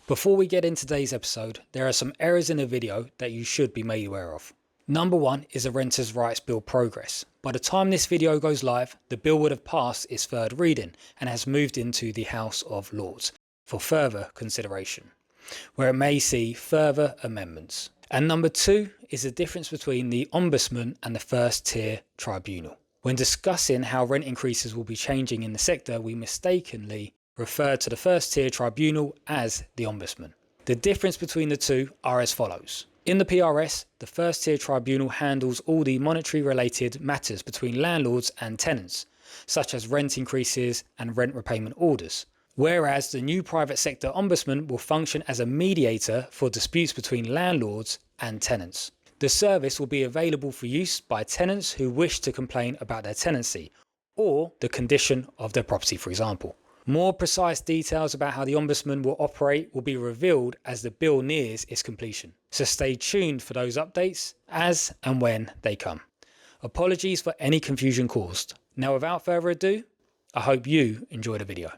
Before we get into today's episode, there are some errors in the video that you should be made aware of. Number one is a Renters' Rights Bill progress. By the time this video goes live, the bill would have passed its third reading and has moved into the House of Lords for further consideration, where it may see further amendments. And number two is the difference between the Ombudsman and the First Tier Tribunal. When discussing how rent increases will be changing in the sector, we mistakenly refer to the First Tier Tribunal as the Ombudsman. The difference between the two are as follows. In the PRS, the First Tier Tribunal handles all the monetary related matters between landlords and tenants, such as rent increases and rent repayment orders. Whereas the new private sector Ombudsman will function as a mediator for disputes between landlords and tenants. The service will be available for use by tenants who wish to complain about their tenancy or the condition of their property, for example. More precise details about how the Ombudsman will operate will be revealed as the bill nears its completion. So stay tuned for those updates as and when they come. Apologies for any confusion caused. Now without further ado, I hope you enjoy the video.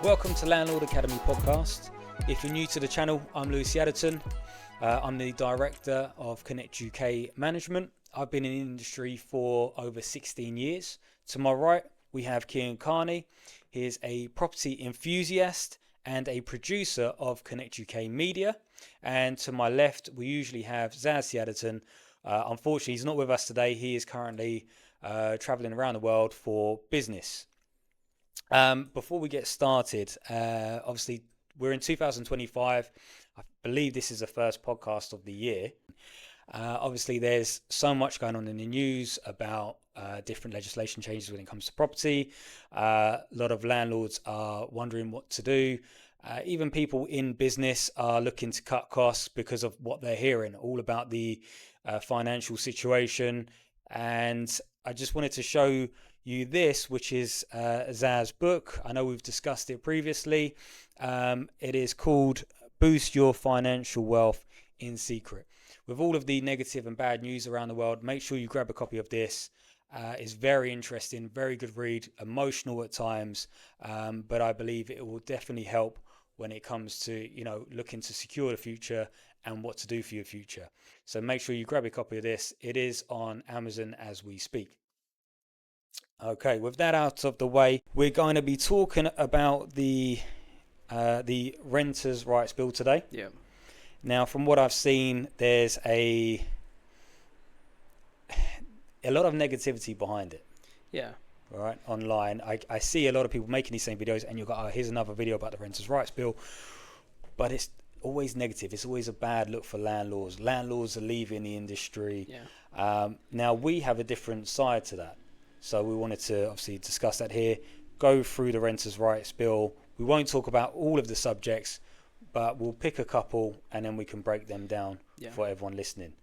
Welcome to Landlord Academy podcast. If you're new to the channel, I'm Lewis Yadderton. I'm the Director of Connect UK Management. I've been in the industry for over 16 years. To my right, we have Kieran Carney. He is a property enthusiast and a producer of Connect UK Media. And to my left, we usually have Zaz Yadderton. Unfortunately, he's not with us today. He is currently traveling around the world for business. Before we get started, obviously, we're in 2025. I believe this is the first podcast of the year. Obviously, there's so much going on in the news about different legislation changes when it comes to property. A lot of landlords are wondering what to do. Even people in business are looking to cut costs because of what they're hearing, all about the financial situation. And I just wanted to show you this, which is Zaz's book. I know we've discussed it previously. It is called Boost Your Financial Wealth in Secret. With all of the negative and bad news around the world, make sure you grab a copy of this. It's very interesting, very good read, emotional at times, but I believe it will definitely help when it comes to, looking to secure the future and what to do for your future. So make sure you grab a copy of this. It is on Amazon as we speak. Okay, with that out of the way, we're going to be talking about the Renters' Rights Bill today. Yeah. Now, from what I've seen, there's a lot of negativity behind it. Yeah. Right, online. I see a lot of people making these same videos, and you've got, oh, here's another video about the Renters' Rights Bill. But it's always negative. It's always a bad look for landlords. Landlords are leaving the industry. Yeah. Now, we have a different side to that. So we wanted to obviously discuss that here, go through the Renters' Rights Bill. We won't talk about all of the subjects, but we'll pick a couple and then we can break them down for everyone listening.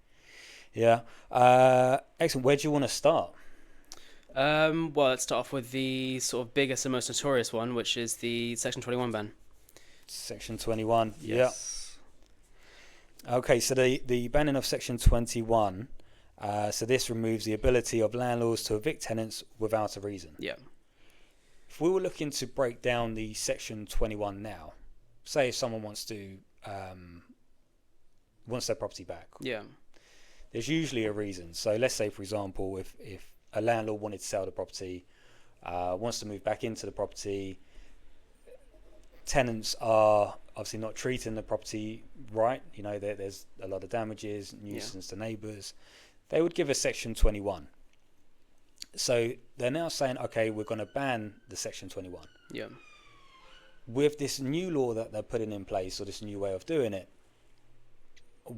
Yeah. Excellent. Where do you want to start? Well, let's start off with the sort of biggest and most notorious one, which is the Section 21 ban. Section 21. Yes. Yeah. Okay, so the banning of Section 21, so this removes the ability of landlords to evict tenants without a reason. Yeah. If we were looking to break down the Section 21 now, say if someone wants their property back. Yeah. There's usually a reason. So let's say, for example, if a landlord wanted to sell the property, wants to move back into the property, tenants are obviously not treating the property right. There's a lot of damages, nuisance to neighbours. They would give a Section 21. So they're now saying, okay, we're going to ban the Section 21. Yeah. With this new law that they're putting in place, or this new way of doing it,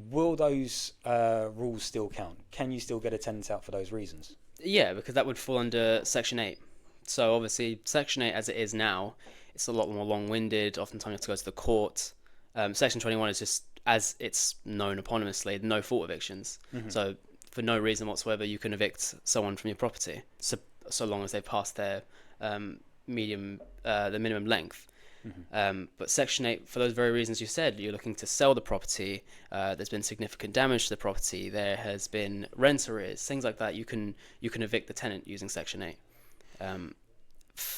will those rules still count? Can you still get a tenant out for those reasons? Yeah, because that would fall under Section 8. So obviously, Section 8, as it is now, it's a lot more long-winded. Oftentimes you have to go to the court. Section 21 is just, as it's known eponymously, no fault evictions. Mm-hmm. So for no reason whatsoever, you can evict someone from your property, so long as they've passed their the minimum length. Mm-hmm. But Section 8, for those very reasons you said, you're looking to sell the property, there's been significant damage to the property, there has been rent arrears, things like that, you can evict the tenant using Section 8.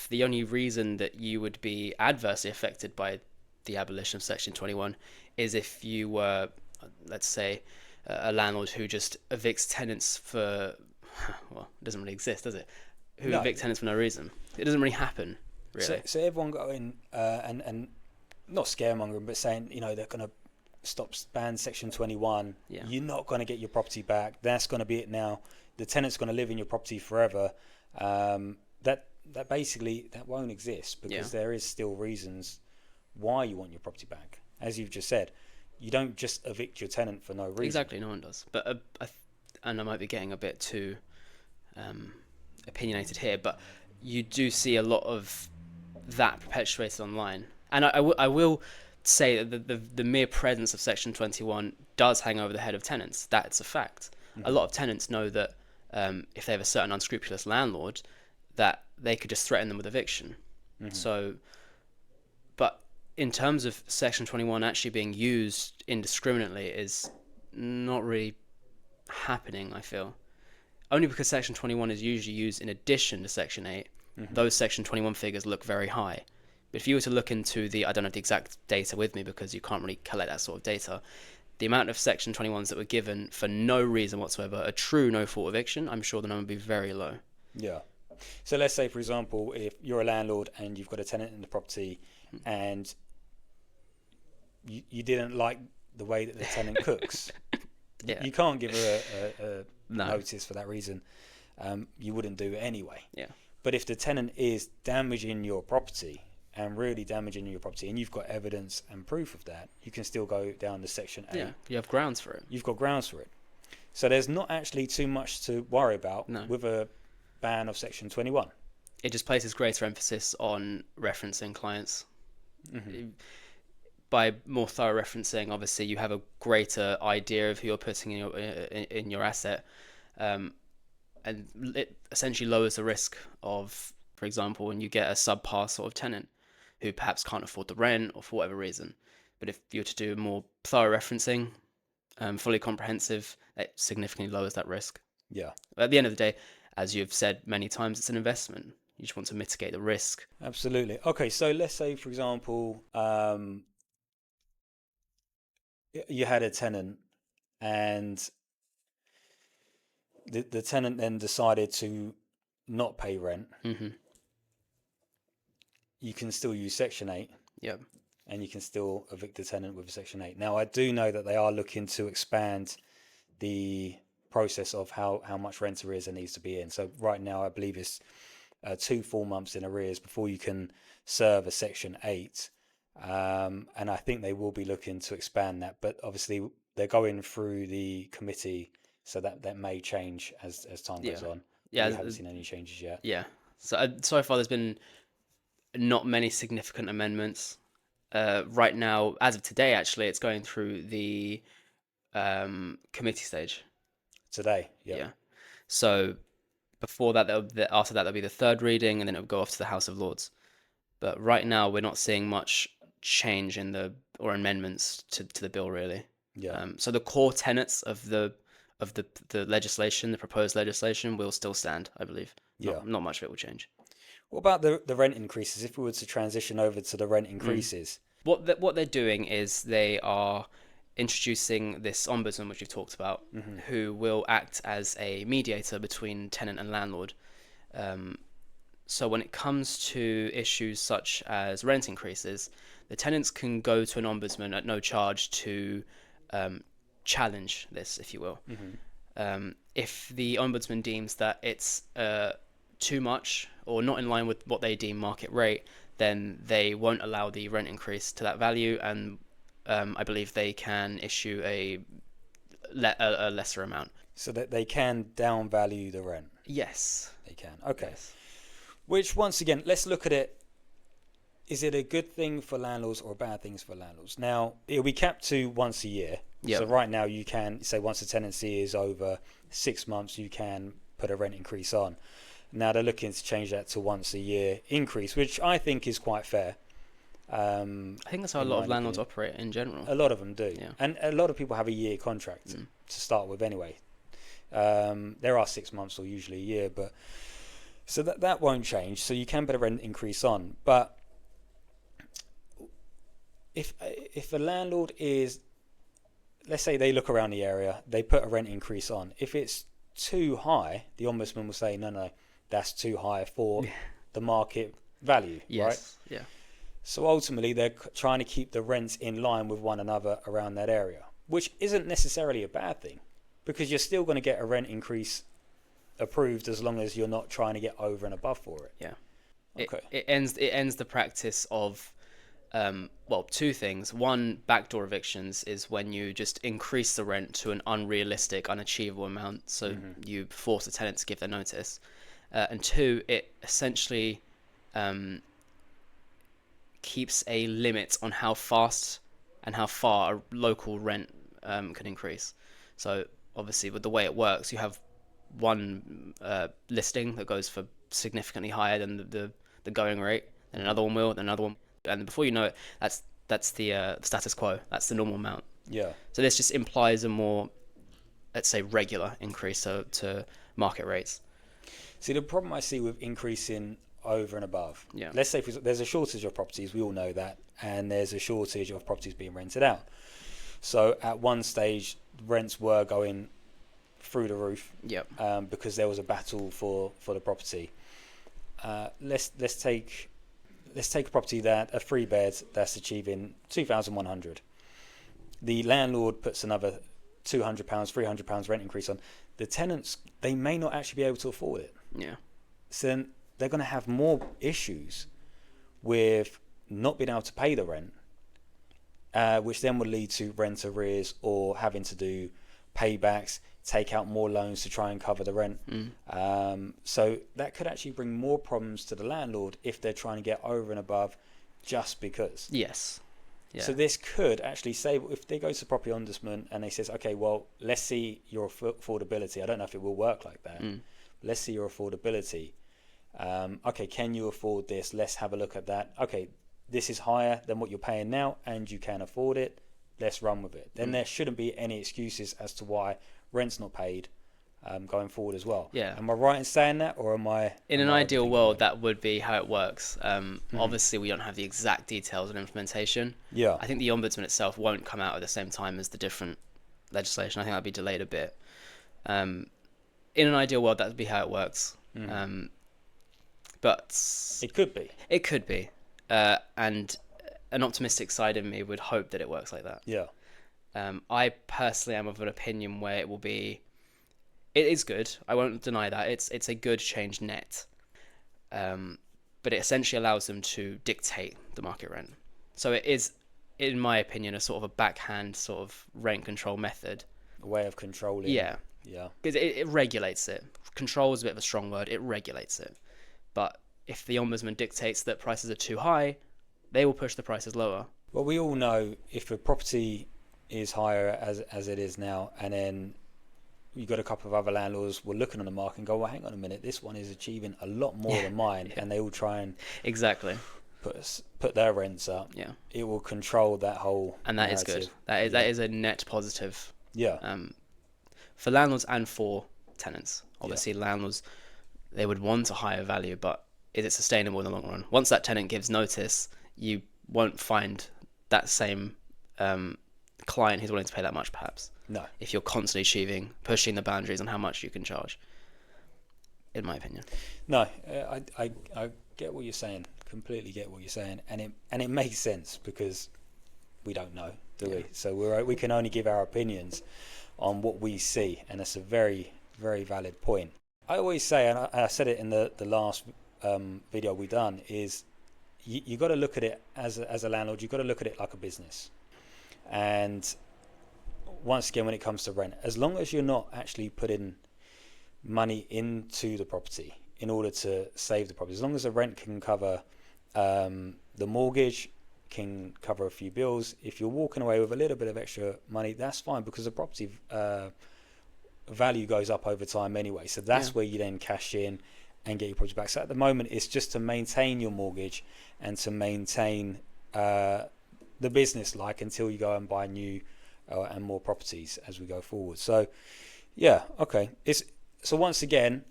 the only reason that you would be adversely affected by the abolition of Section 21 is if you were, let's say, a landlord who just evicts tenants for, well, it doesn't really exist, does it? Who No. evict tenants for no reason. It doesn't really happen, really. So everyone going and not scaremongering, but saying, they're going to ban Section 21. Yeah. You're not going to get your property back. That's going to be it now. The tenant's going to live in your property forever. That basically that won't exist, because there is still reasons why you want your property back. As you've just said, you don't just evict your tenant for no reason. Exactly, no one does. But and I might be getting a bit too opinionated here, but you do see a lot of that perpetuated online. And I will say that the mere presence of Section 21 does hang over the head of tenants. That's a fact. A lot of tenants know that if they have a certain unscrupulous landlord, that they could just threaten them with eviction. So, but in terms of Section 21 actually being used indiscriminately is not really happening, I feel. Only because Section 21 is usually used in addition to Section 8, those Section 21 figures look very high. But if you were to look into I don't have the exact data with me because you can't really collect that sort of data, the amount of Section 21s that were given for no reason whatsoever, a true no-fault eviction, I'm sure the number would be very low. Yeah. So let's say, for example, if you're a landlord and you've got a tenant in the property and you didn't like the way that the tenant cooks, you can't give her a notice for that reason. You wouldn't do it anyway. Yeah. But if the tenant is damaging your property and really damaging your property, and you've got evidence and proof of that, you can still go down to Section 8. Yeah, you have grounds for it. You've got grounds for it. So there's not actually too much to worry about with a ban of Section 21. It just places greater emphasis on referencing clients. By more thorough referencing, obviously you have a greater idea of who you're putting in your asset, and it essentially lowers the risk of, for example, when you get a subpar sort of tenant who perhaps can't afford the rent or for whatever reason. But if you were to do more thorough referencing, fully comprehensive, it significantly lowers that risk. Yeah. At the end of the day, as you've said many times, it's an investment. You just want to mitigate the risk. Absolutely. Okay, so let's say, for example, you had a tenant and the tenant then decided to not pay rent. You can still use Section 8. Yep. And you can still evict the tenant with Section 8. Now, I do know that they are looking to expand the process of how much rent arrears there needs to be in. So right now, I believe it's 2 full months in arrears before you can serve a Section 8. And I think they will be looking to expand that. But obviously, they're going through the committee, so that may change as time goes on. Yeah, we haven't seen any changes yet. Yeah. So far, there's been not many significant amendments. Right now, as of today, actually, it's going through the committee stage. Today, yeah. So before that, after that, there'll be the third reading, and then it'll go off to the House of Lords. But right now, we're not seeing much change or amendments to the bill, really. Yeah. So the core tenets of the legislation, the proposed legislation, will still stand, I believe. Not much of it will change. What about the rent increases? If we were to transition over to the rent increases, what they're doing is they are introducing this ombudsman, which you've talked about, who will act as a mediator between tenant and landlord. So when it comes to issues such as rent increases, the tenants can go to an ombudsman at no charge to challenge this, if you will. If the ombudsman deems that it's too much or not in line with what they deem market rate, then they won't allow the rent increase to that value, and I believe they can issue a lesser amount. So that they can downvalue the rent? Yes. They can. Okay. Yes. Which, once again, let's look at it. Is it a good thing for landlords or a bad thing for landlords? Now, it'll be capped to once a year. Yep. So right now you can, say once a tenancy is over 6 months, you can put a rent increase on. Now they're looking to change that to once a year increase, which I think is quite fair. I think that's how a lot of landlords operate in general. A lot of them do. Yeah. And a lot of people have a year contract to start with anyway. There are 6 months or usually a year, but So that won't change. So you can put a rent increase on, but if a landlord is, let's say they look around the area, they put a rent increase on. If it's too high, the ombudsman will say, no, that's too high for the market value, right? Yeah. So ultimately, they're trying to keep the rents in line with one another around that area, which isn't necessarily a bad thing, because you're still going to get a rent increase approved as long as you're not trying to get over and above for it. Yeah. Okay. It ends the practice of two things. One, backdoor evictions is when you just increase the rent to an unrealistic, unachievable amount, so you force a tenant to give their notice. And two, it essentially keeps a limit on how fast and how far a local rent can increase. So obviously, with the way it works, you have one listing that goes for significantly higher than the going rate, and another one will, then another one, and before you know it, that's the status quo. That's the normal amount. Yeah. So this just implies a more, let's say, regular increase to market rates. See, the problem I see with increasing over and above, Yeah. let's say there's a shortage of properties, we all know that, and there's a shortage of properties being rented out. So at one stage, rents were going through the roof, because there was a battle for the property. Let's take a property a 3-bed that's achieving 2,100. The landlord puts another £200, £300 rent increase on. The tenants, they may not actually be able to afford it. Yeah. So then they're going to have more issues with not being able to pay the rent, which then would lead to rent arrears or having to do paybacks, take out more loans to try and cover the rent. So that could actually bring more problems to the landlord if they're trying to get over and above just because. Yes. Yeah. So this could actually say, if they go to property ombudsman and they says, okay, well, let's see your affordability. I don't know if it will work like that. Let's see your affordability. Okay, can you afford this? Let's have a look at that. Okay, this is higher than what you're paying now and you can afford it. Let's run with it. Then there shouldn't be any excuses as to why rent's not paid going forward as well. Yeah. Am I right in saying that, or am I... In an ideal world, that would be how it works. Obviously, we don't have the exact details on implementation. Yeah. I think the ombudsman itself won't come out at the same time as the different legislation. I think that'd be delayed a bit. In an ideal world, that would be how it works. But it could be. It could be. And an optimistic side in me would hope that it works like that. Yeah. I personally am of an opinion where it will be... It is good. I won't deny that. It's a good change net. But it essentially allows them to dictate the market rent. So it is, in my opinion, a sort of a backhand sort of rent control method. A way of controlling. Yeah. Yeah. Because it regulates it. Control is a bit of a strong word. It regulates it. But if the ombudsman dictates that prices are too high, they will push the prices lower. Well, we all know if a property is higher as it is now, and then you've got a couple of other landlords were looking on the market and go, well, hang on a minute, this one is achieving a lot more than mine, and they will try and exactly put their rents up. Yeah, it will control that whole and that narrative. Is good. That is a net positive. Yeah. For landlords and for tenants. Obviously, landlords, they would want a higher value, but is it sustainable in the long run? Once that tenant gives notice, you won't find that same client who's willing to pay that much, perhaps. No. If you're constantly pushing the boundaries on how much you can charge, in my opinion. No, I get what you're saying. Completely get what you're saying, and it makes sense because we don't know, do we? So we can only give our opinions on what we see, and that's a very, very valid point. I always say, and I said it in the last video we done, is you got to look at it as a landlord. You've got to look at it like a business. And once again, when it comes to rent, as long as you're not actually putting money into the property in order to save the property, as long as the rent can cover the mortgage, can cover a few bills, if you're walking away with a little bit of extra money, that's fine, because the property value goes up over time anyway. So that's where you then cash in and get your property back. So at the moment, it's just to maintain your mortgage and to maintain the business until you go and buy new and more properties as we go forward. So yeah, okay. So once again,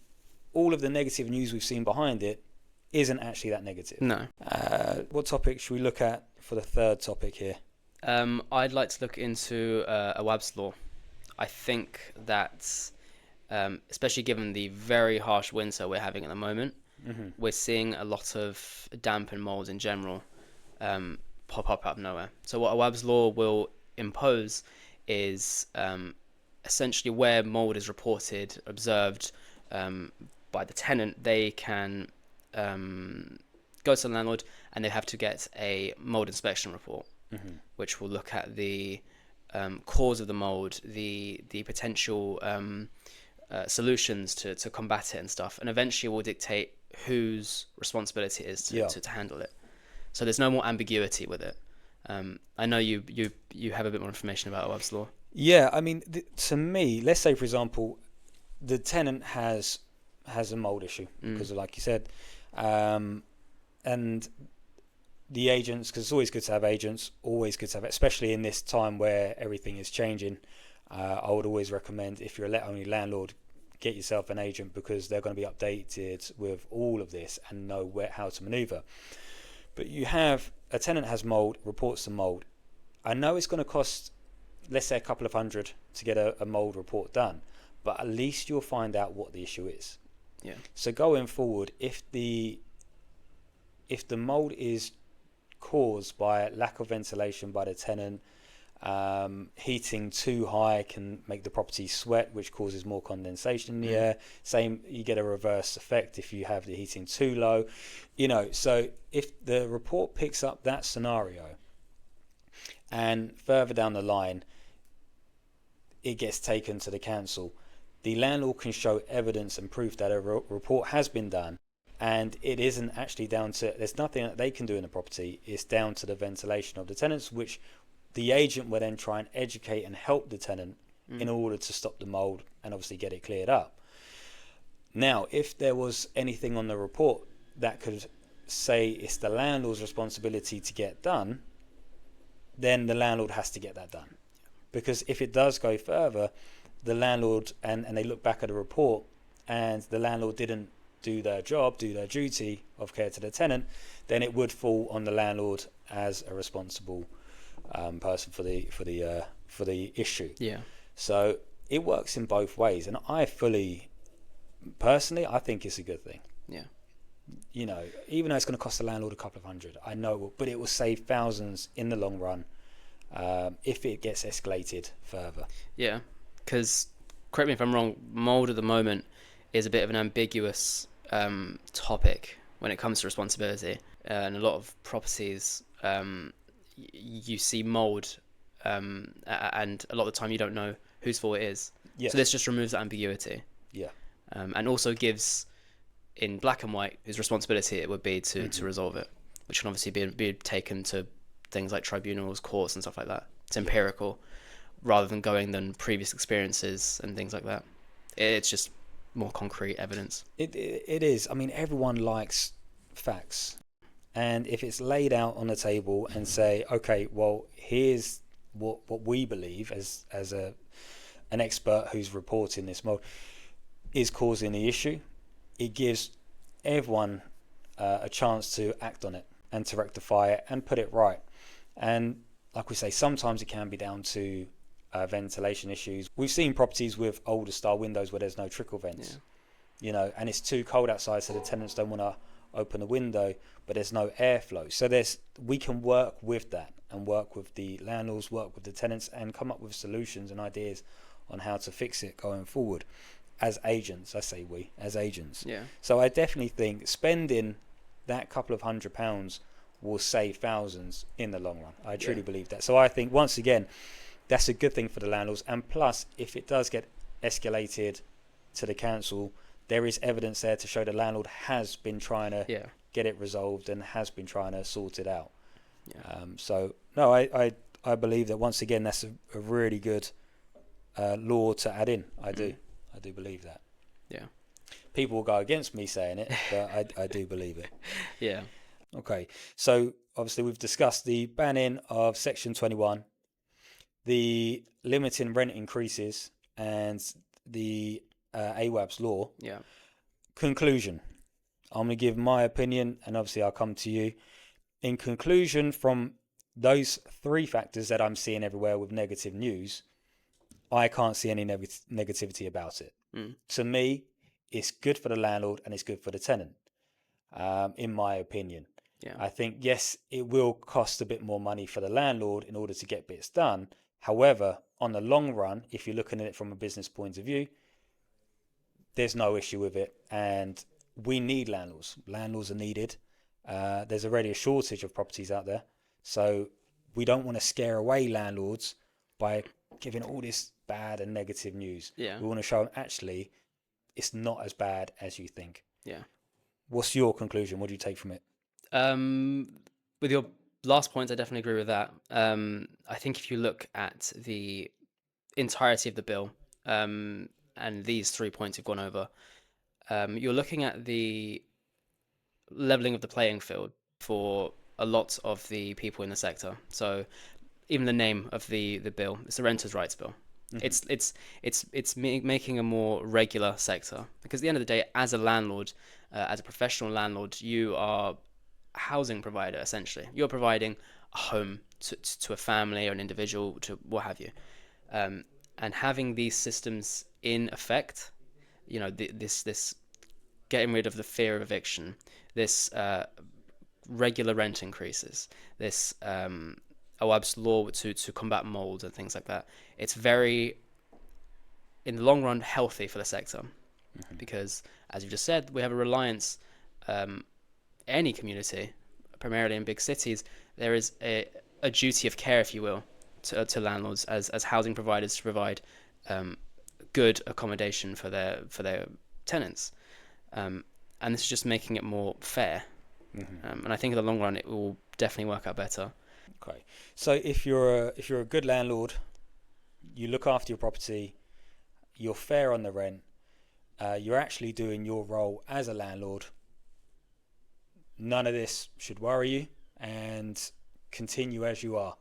all of the negative news we've seen behind it isn't actually that negative. No. What topic should we look at for the third topic here? I'd like to look into Awaab's law. I think that, especially given the very harsh winter we're having at the moment, we're seeing a lot of damp and mold in general pop up out of nowhere. So what Awaab's law will impose is essentially where mold is reported, observed by the tenant, they can go to the landlord and they have to get a mold inspection report, which will look at the cause of the mold, the potential solutions to combat it and stuff, and eventually will dictate whose responsibility it is to handle it. So there's no more ambiguity with it. I know you have a bit more information about Awaab's law. Yeah, I mean, to me, let's say, for example, the tenant has a mold issue because, like you said, and the agents, because it's always good to have agents, always good to have it, especially in this time where everything is changing. I would always recommend, if you're a let-only landlord, get yourself an agent, because they're going to be updated with all of this and know how to maneuver. But you have a tenant has mold, reports the mold. I know it's going to cost, let's say, a couple of hundred to get a mold report done, but at least you'll find out what the issue is. Yeah. So going forward, if the mold is caused by lack of ventilation by the tenant, heating too high can make the property sweat, which causes more condensation in the air. Same, you get a reverse effect if you have the heating too low. So if the report picks up that scenario, and further down the line it gets taken to the council, the landlord can show evidence and proof that a report has been done, and it isn't actually down to, there's nothing that they can do in the property, it's down to the ventilation of the tenants, which the agent will then try and educate and help the tenant in order to stop the mold and obviously get it cleared up. Now, if there was anything on the report that could say it's the landlord's responsibility to get done, then the landlord has to get that done. Because if it does go further, the landlord, and they look back at the report and the landlord didn't do their job, do their duty of care to the tenant, then it would fall on the landlord as a responsible person for the issue. Yeah. So it works in both ways, and personally, I think it's a good thing. Yeah. Even though it's going to cost the landlord a couple of hundred, I know it will, but it will save thousands in the long run if it gets escalated further. Yeah, because, correct me if I'm wrong, mold at the moment is a bit of an ambiguous topic when it comes to responsibility. And a lot of properties, you see mold, and a lot of the time you don't know whose fault it is. Yes. So this just removes that ambiguity. Yeah. And also gives, in black and white, whose responsibility it would be to resolve it, which can obviously be taken to things like tribunals, courts and stuff like that. It's empirical, rather than going than previous experiences and things like that. It's just more concrete evidence. It is. I mean, everyone likes facts, and if it's laid out on the table and say, okay, well, here's what we believe as an expert who's reporting this mold is causing the issue, it gives everyone a chance to act on it and to rectify it and put it right. And like we say, sometimes it can be down to ventilation issues. We've seen properties with older style windows where there's no trickle vents, and it's too cold outside, so the tenants don't want to open the window, but there's no airflow. So we can work with that and work with the landlords, work with the tenants, and come up with solutions and ideas on how to fix it going forward. As agents, I say we, as agents. Yeah. So I definitely think spending that couple of £100 will save thousands in the long run. I truly believe that. So I think, once again, that's a good thing for the landlords. And plus, if it does get escalated to the council, there is evidence there to show the landlord has been trying to get it resolved and has been trying to sort it out. Yeah. So, no, I believe that, once again, that's a really good law to add in. I do believe that. Yeah. People will go against me saying it, but I do believe it. Yeah. Okay, so obviously we've discussed the banning of Section 21, the limiting rent increases, and the Awaab's law. Yeah. conclusion. I'm going to give my opinion, and obviously I'll come to you. In conclusion, from those three factors that I'm seeing everywhere with negative news, I can't see any negativity about it. To me, it's good for the landlord and it's good for the tenant, in my opinion. Yeah. I think, yes, it will cost a bit more money for the landlord in order to get bits done. However, on the long run, if you're looking at it from a business point of view, there's no issue with it. And we need landlords. Landlords are needed. There's already a shortage of properties out there. So we don't want to scare away landlords by giving all this bad and negative news. Yeah. We want to show them, actually, it's not as bad as you think. Yeah. What's your conclusion? What do you take from it? With your last points, I definitely agree with that. I think if you look at the entirety of the bill, and these 3 points you've gone over, you're looking at the leveling of the playing field for a lot of the people in the sector. So even the name of the bill, it's a renters' rights bill. It's making a more regular sector, because at the end of the day, as a landlord, as a professional landlord, you are a housing provider. Essentially, you're providing a home to a family or an individual, to what have you, and having these systems in effect, this getting rid of the fear of eviction, this regular rent increases, this Awaab's law to combat mold and things like that. It's very, in the long run, healthy for the sector, because, as you just said, we have a reliance. Any community, primarily in big cities, there is a duty of care, if you will, to landlords as housing providers to provide good accommodation for their tenants, and this is just making it more fair. And I think in the long run, it will definitely work out better. Okay, so if you're a good landlord, you look after your property, you're fair on the rent, you're actually doing your role as a landlord, none of this should worry you, and continue as you are.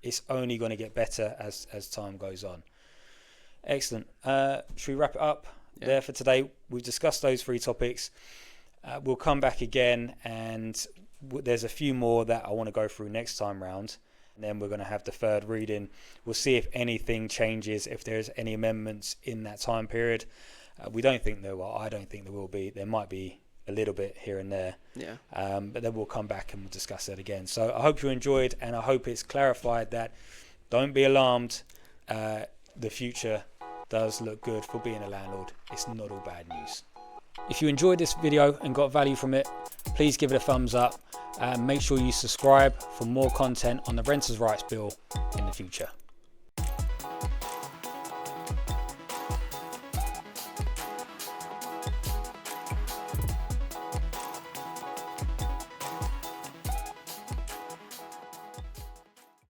It's only going to get better as time goes on. Excellent. Should we wrap it up there for today? We've discussed those 3 topics. We'll come back again, and there's a few more that I want to go through next time round, and then we're going to have the 3rd reading. We'll see if anything changes, if there's any amendments in that time period. We don't think there will. I don't think there will be. There might be a little bit here and there, but then we'll come back and we'll discuss that again. So I hope you enjoyed, and I hope it's clarified that don't be alarmed. The future does look good for being a landlord. It's not all bad news. If you enjoyed this video and got value from it, please give it a thumbs up, and make sure you subscribe for more content on the Renters' Rights Bill in the future.